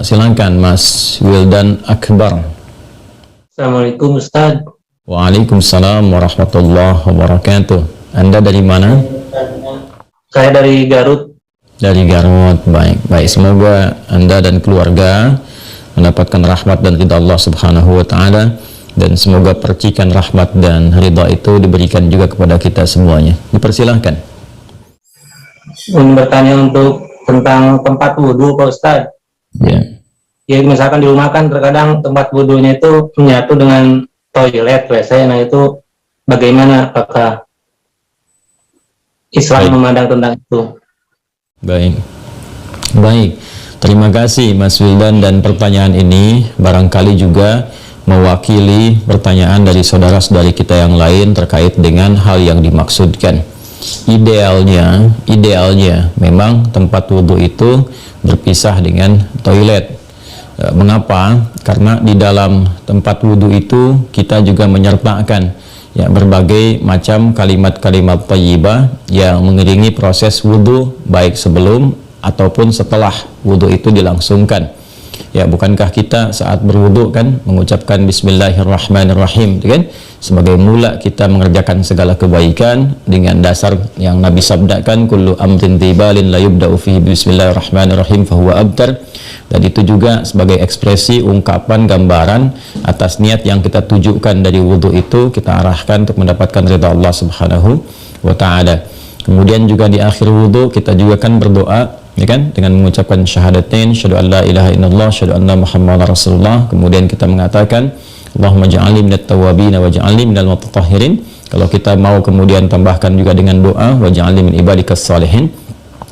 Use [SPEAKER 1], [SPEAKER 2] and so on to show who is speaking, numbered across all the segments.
[SPEAKER 1] Silakan Mas Wildan Akbar.
[SPEAKER 2] Assalamualaikum Ustaz.
[SPEAKER 1] Waalaikumsalam warahmatullahi wabarakatuh. Anda dari mana?
[SPEAKER 2] Saya dari Garut.
[SPEAKER 1] Dari Garut. Baik. Semoga Anda dan keluarga mendapatkan rahmat dan ridha Allah Subhanahu wa taala, dan semoga percikan rahmat dan ridha itu diberikan juga kepada kita semuanya. Dipersilahkan.
[SPEAKER 2] Ingin bertanya tentang tempat wudhu Pak Ustaz.
[SPEAKER 1] Ya.
[SPEAKER 2] Ya misalkan di rumah kan terkadang tempat wudhunya itu menyatu dengan toilet WC. Nah itu bagaimana, apakah Islam memandang tentang itu?
[SPEAKER 1] Baik. Terima kasih Mas Wildan, dan pertanyaan ini barangkali juga mewakili pertanyaan dari saudara-saudari kita yang lain terkait dengan hal yang dimaksudkan. Idealnya memang tempat wudhu itu berpisah dengan toilet. Mengapa? Karena di dalam tempat wudhu itu kita juga menyertakan berbagai macam kalimat-kalimat thayyibah yang mengiringi proses wudhu, baik sebelum ataupun setelah wudhu itu dilangsungkan. Bukankah kita saat berwudhu kan mengucapkan Bismillahirrahmanirrahim, kan? Sebagai mula kita mengerjakan segala kebaikan dengan dasar yang Nabi sabdakan, kullu amrin tibalin la yubda'u fihi Bismillahirrahmanirrahim fahuwa abtar. Dan itu juga sebagai ekspresi ungkapan gambaran atas niat yang kita tujukan dari wudhu itu, kita arahkan untuk mendapatkan ridha Allah Subhanahu wa taala. Kemudian juga di akhir wudhu kita juga kan berdoa, dengan mengucapkan syahadatain, syahadu an la ilaha illallah, syahadu anna muhammadar rasulullah. Kemudian kita mengatakan Allahumma ja'alni minat tawabin wa ja'alni minal mutatahhirin. Kalau kita mau kemudian tambahkan juga dengan doa wa ja'alni min ibadikas salihin.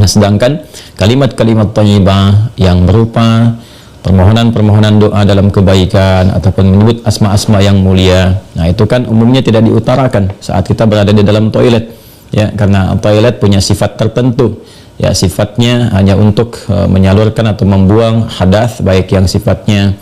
[SPEAKER 1] Nah, sedangkan kalimat-kalimat thayyibah yang berupa permohonan-permohonan doa dalam kebaikan ataupun menyebut asma-asma yang mulia, nah itu kan umumnya tidak diutarakan saat kita berada di dalam toilet, karena toilet punya sifat tertentu. Sifatnya hanya untuk menyalurkan atau membuang hadas, baik yang sifatnya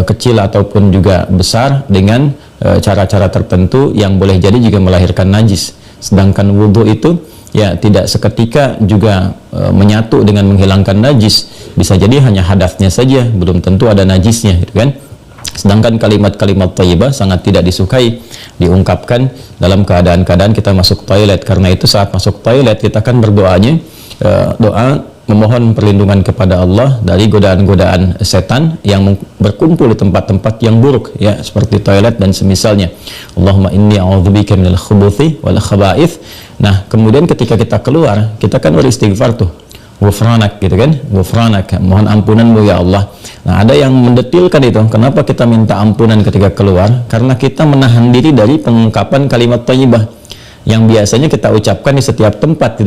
[SPEAKER 1] kecil ataupun juga besar, dengan cara-cara tertentu yang boleh jadi juga melahirkan najis. Sedangkan wudhu itu tidak seketika juga menyatu dengan menghilangkan najis, bisa jadi hanya hadasnya saja, belum tentu ada najisnya, kan? Sedangkan kalimat-kalimat thayyibah sangat tidak disukai diungkapkan dalam keadaan-keadaan kita masuk toilet. Karena itu saat masuk toilet kita kan berdoanya doa memohon perlindungan kepada Allah dari godaan-godaan setan yang berkumpul di tempat-tempat yang buruk, seperti toilet dan semisalnya. Allahumma inni a'udzubika minal khubuthi wal khaba'ith. Nah, kemudian ketika kita keluar, kita kan beristighfar tuh, ghufranak, ghufranak, mohon ampunanmu ya Allah. Nah, ada yang mendetilkan itu, kenapa kita minta ampunan ketika keluar? Karena kita menahan diri dari pengungkapan kalimat thayyibah yang biasanya kita ucapkan di setiap tempat,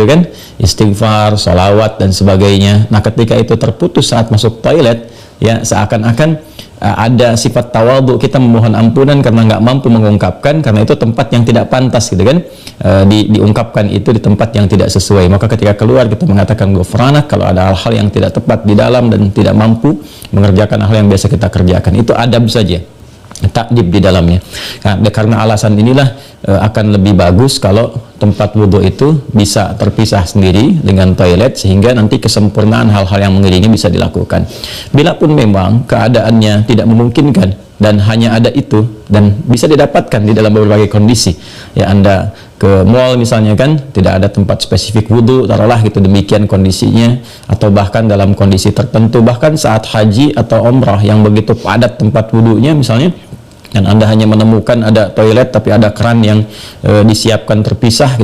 [SPEAKER 1] istighfar, salawat dan sebagainya. Nah, ketika itu terputus saat masuk toilet, seakan-akan ada sifat tawadhu, kita memohon ampunan karena nggak mampu mengungkapkan, karena itu tempat yang tidak pantas, diungkapkan itu di tempat yang tidak sesuai. Maka ketika keluar kita mengatakan ghufranak kalau ada hal-hal yang tidak tepat di dalam dan tidak mampu mengerjakan hal yang biasa kita kerjakan. Itu adab saja, takdib di dalamnya. Nah, karena alasan inilah akan lebih bagus kalau tempat wudhu itu bisa terpisah sendiri dengan toilet, sehingga nanti kesempurnaan hal-hal yang mengiringi bisa dilakukan. Bila pun memang keadaannya tidak memungkinkan dan hanya ada itu, dan bisa didapatkan di dalam berbagai kondisi, Anda ke mall misalnya kan, tidak ada tempat spesifik wudhu, taruhlah demikian kondisinya, atau bahkan dalam kondisi tertentu, bahkan saat haji atau umrah yang begitu padat tempat wudhunya misalnya, dan Anda hanya menemukan ada toilet tapi ada keran yang disiapkan terpisah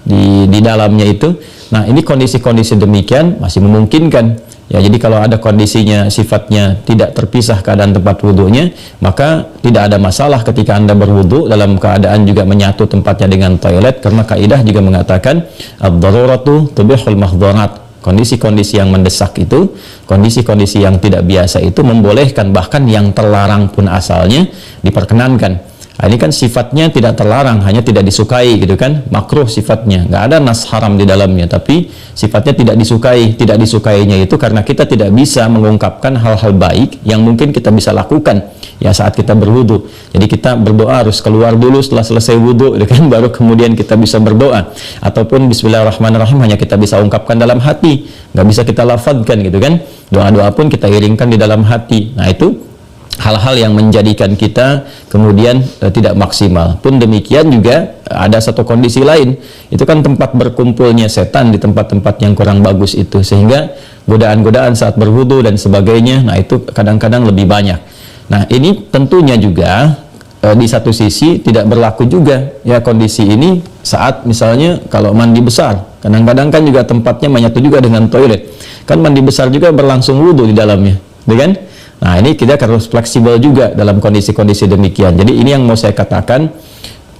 [SPEAKER 1] di dalamnya itu. Nah, ini kondisi-kondisi demikian masih memungkinkan. Jadi kalau ada kondisinya sifatnya tidak terpisah keadaan tempat wudhunya, maka tidak ada masalah ketika Anda berwudhu dalam keadaan juga menyatu tempatnya dengan toilet, karena kaidah juga mengatakan ad-daruratu tubihul mahdharat. Kondisi-kondisi yang mendesak itu, kondisi-kondisi yang tidak biasa itu membolehkan, bahkan yang terlarang pun asalnya diperkenankan. Nah, ini kan sifatnya tidak terlarang, hanya tidak disukai gitu kan, makruh sifatnya, nggak ada nas haram di dalamnya, tapi sifatnya tidak disukai. Tidak disukainya itu karena kita tidak bisa mengungkapkan hal-hal baik yang mungkin kita bisa lakukan ya saat kita berwudu. Jadi kita berdoa harus keluar dulu setelah selesai wudu gitu kan, baru kemudian kita bisa berdoa. Ataupun bismillahirrahmanirrahim hanya kita bisa ungkapkan dalam hati, nggak bisa kita lafadzkan gitu kan. Doa-doa pun kita iringkan di dalam hati. Nah, itu hal-hal yang menjadikan kita kemudian tidak maksimal. Pun demikian juga ada satu kondisi lain, itu kan tempat berkumpulnya setan di tempat-tempat yang kurang bagus itu, sehingga godaan-godaan saat berwudu dan sebagainya, nah itu kadang-kadang lebih banyak. Nah, ini tentunya juga di satu sisi tidak berlaku juga ya kondisi ini saat misalnya kalau mandi besar. Kadang-kadang kan juga tempatnya menyatu juga dengan toilet, kan mandi besar juga berlangsung wudu di dalamnya, ya kan? Nah, ini kita harus fleksibel juga dalam kondisi-kondisi demikian. Jadi ini yang mau saya katakan,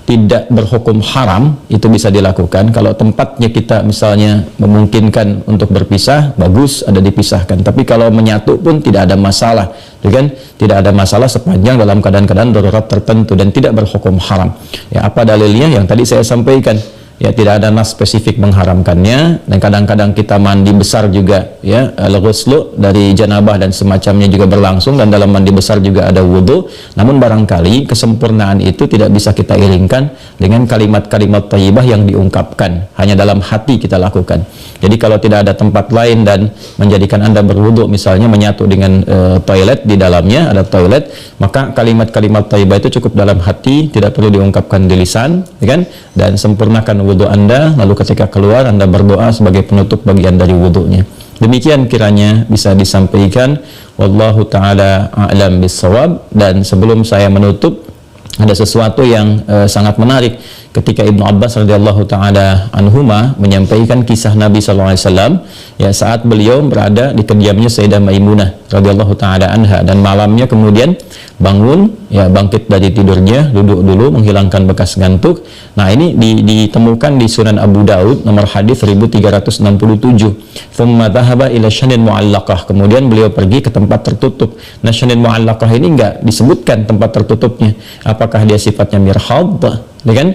[SPEAKER 1] tidak berhukum haram, itu bisa dilakukan. Kalau tempatnya kita misalnya memungkinkan untuk berpisah, bagus ada dipisahkan. Tapi kalau menyatu pun tidak ada masalah, kan? Tidak ada masalah sepanjang dalam keadaan-keadaan darurat tertentu dan tidak berhukum haram. Ya, apa dalilnya? Yang tadi saya sampaikan. Ya, tidak ada nas spesifik mengharamkannya, dan kadang-kadang kita mandi besar juga ya, al-ghuslu dari janabah dan semacamnya juga berlangsung, dan dalam mandi besar juga ada wudu. Namun barangkali kesempurnaan itu tidak bisa kita iringkan dengan kalimat-kalimat thayyibah yang diungkapkan, hanya dalam hati kita lakukan. Jadi kalau tidak ada tempat lain dan menjadikan Anda berwudu misalnya menyatu dengan toilet, di dalamnya ada toilet, maka kalimat-kalimat thayyibah itu cukup dalam hati, tidak perlu diungkapkan di lisan, ya kan? Dan sempurnakan wudu Anda, lalu ketika keluar Anda berdoa sebagai penutup bagian dari wudunya. Demikian kiranya bisa disampaikan, wallahu taala a'lam bissawab. Dan sebelum saya menutup, ada sesuatu yang sangat menarik ketika Ibnu Abbas radhiyallahu taala anhuma menyampaikan kisah Nabi sallallahu alaihi wasallam ya saat beliau berada di kediamannya Sayyidah Maimunah radhiyallahu taala anha, dan malamnya kemudian bangun ya, bangkit dari tidurnya, duduk dulu menghilangkan bekas ngantuk. Nah, ini ditemukan di Sunan Abu Daud nomor hadis 1367. Tsumma dhahaba ila syanin mu'allaqah, kemudian beliau pergi ke tempat tertutup. Nah, syanin mu'allaqah ini enggak disebutkan tempat tertutupnya, apakah dia sifatnya mirhad, ya kan?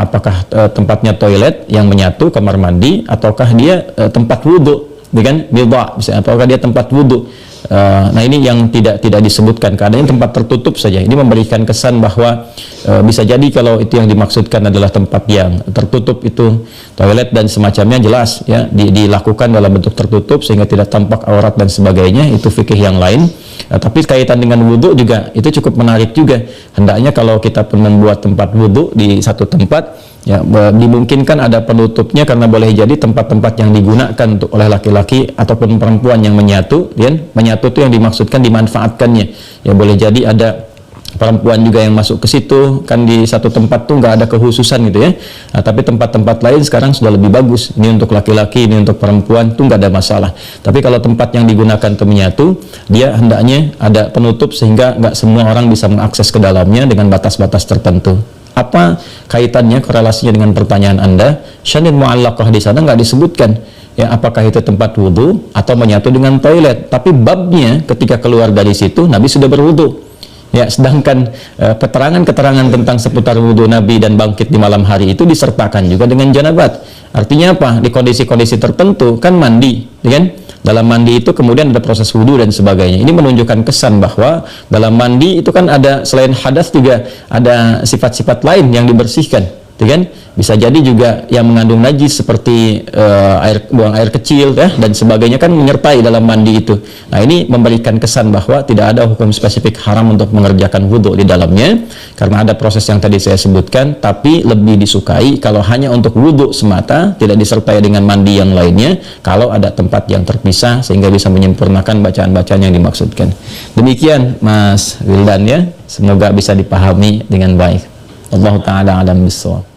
[SPEAKER 1] Apakah tempatnya toilet yang menyatu, kamar mandi, ataukah dia tempat wudhu, ya kan? Bidha, misalnya, ataukah dia tempat wudhu. Nah, ini yang tidak disebutkan, keadaannya tempat tertutup saja. Ini memberikan kesan bahwa bisa jadi kalau itu yang dimaksudkan adalah tempat yang tertutup, itu toilet dan semacamnya, jelas ya dilakukan dalam bentuk tertutup sehingga tidak tampak aurat dan sebagainya, itu fikih yang lain. Tapi kaitan dengan wudhu juga itu cukup menarik juga. Hendaknya kalau kita pun membuat tempat wudhu di satu tempat, ya dimungkinkan ada penutupnya, karena boleh jadi tempat-tempat yang digunakan untuk oleh laki-laki ataupun perempuan yang menyatu, ya, menyatu itu yang dimaksudkan dimanfaatkannya. Ya, boleh jadi ada perempuan juga yang masuk ke situ, kan di satu tempat tuh nggak ada kehususan gitu ya. Nah, tapi tempat-tempat lain sekarang sudah lebih bagus. Ini untuk laki-laki, ini untuk perempuan, tuh nggak ada masalah. Tapi kalau tempat yang digunakan untuk menyatu, dia hendaknya ada penutup sehingga nggak semua orang bisa mengakses ke dalamnya dengan batas-batas tertentu. Apa kaitannya, korelasinya dengan pertanyaan Anda? Syanin mu'allaqah di sana nggak disebutkan. Ya, apakah itu tempat wudhu atau menyatu dengan toilet? Tapi babnya ketika keluar dari situ, Nabi sudah berwudhu. Ya, sedangkan keterangan-keterangan tentang seputar wudhu Nabi dan bangkit di malam hari itu disertakan juga dengan janabat. Artinya apa? Di kondisi-kondisi tertentu kan mandi, ya kan? Dalam mandi itu kemudian ada proses wudhu dan sebagainya. Ini menunjukkan kesan bahwa dalam mandi itu kan ada, selain hadas juga ada sifat-sifat lain yang dibersihkan, ya kan? Bisa jadi juga yang mengandung najis seperti buang air kecil ya, dan sebagainya kan menyertai dalam mandi itu. Nah, ini memberikan kesan bahwa tidak ada hukum spesifik haram untuk mengerjakan wudhu di dalamnya, karena ada proses yang tadi saya sebutkan. Tapi lebih disukai kalau hanya untuk wudhu semata, tidak disertai dengan mandi yang lainnya, kalau ada tempat yang terpisah sehingga bisa menyempurnakan bacaan-bacaan yang dimaksudkan. Demikian Mas Wildan ya, semoga bisa dipahami dengan baik. Allah Ta'ala alam bissawab.